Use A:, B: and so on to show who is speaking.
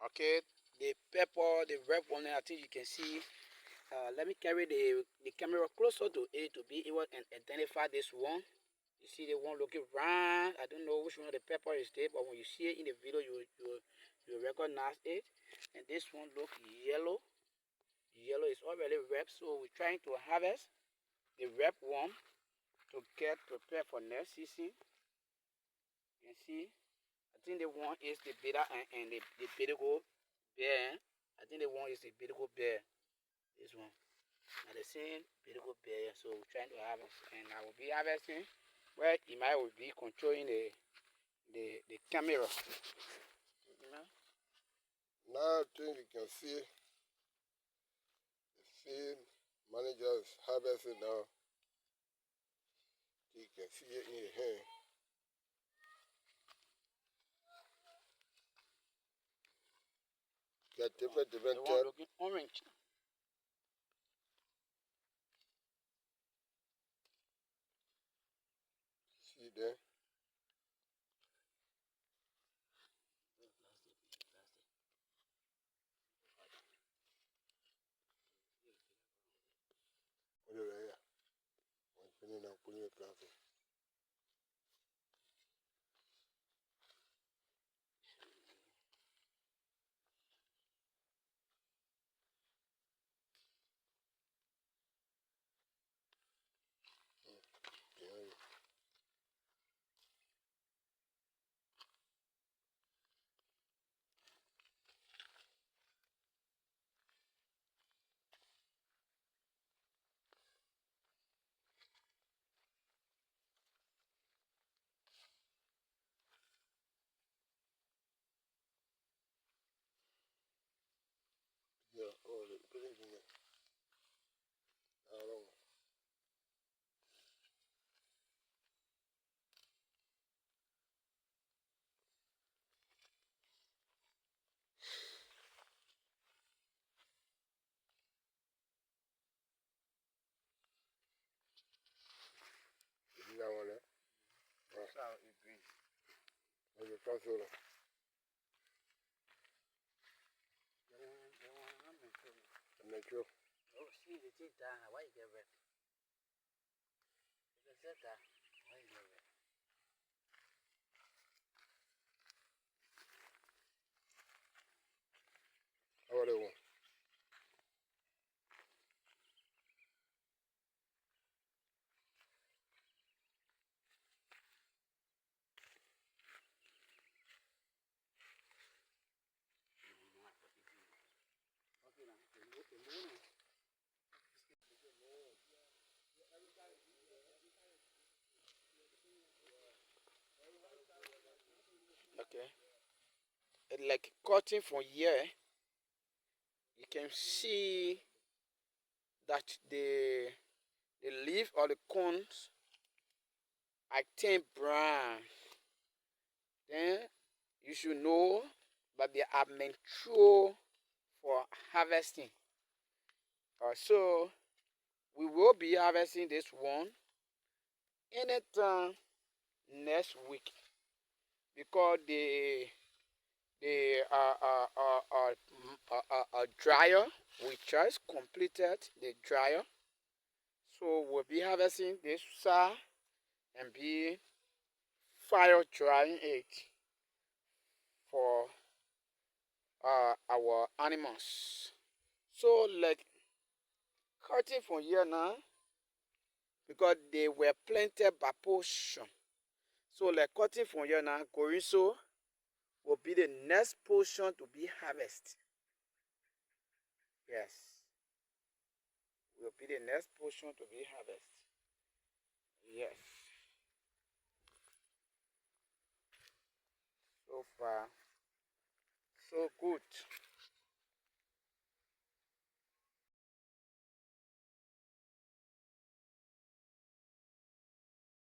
A: Okay, the pepper, the red one, I think you can see. Let me carry the camera closer to it to be able to identify this one. You see the one looking round. I don't know which one of the pepper is there, but when you see it in the video, you recognize it. And this one look yellow. Yellow is already ripe, so we're trying to harvest the ripe one to get prepared for next season. You can see. I think the one is the beta and the Bedigo bear. I think the one is the Bedigo bear. This one. Now the same Bedigo bear. So we're trying to harvest, and I will be harvesting where Imai will be controlling the camera.
B: Now I think you can see the field manager is harvesting now. You can see it in your hand. Got different
A: The one
B: type.
A: looking orange.
B: See there? Put it right here. I'm putting it out, putting it plastic. Yeah. Yeah, oh, put it in there. I don't know. You got one there?
A: That's how it green.
B: Okay, pass it on. I'm not sure.
A: Oh, see, the thing down. Why you get red? Because that, why you get red?
B: How about that one?
A: Okay. It's like cutting from here. You can see that the leaf or the cones I turn brown. Then you should know that they are mature for harvesting. So we will be harvesting this one anytime next week because the dryer we just completed the dryer, so we'll be harvesting this side and be fire drying it for our animals. So like cutting from here now because they were planted by portion. So like cutting from here now, going so will be the next portion to be harvested. Yes, will be the next portion to be harvested. Yes. So far, so good.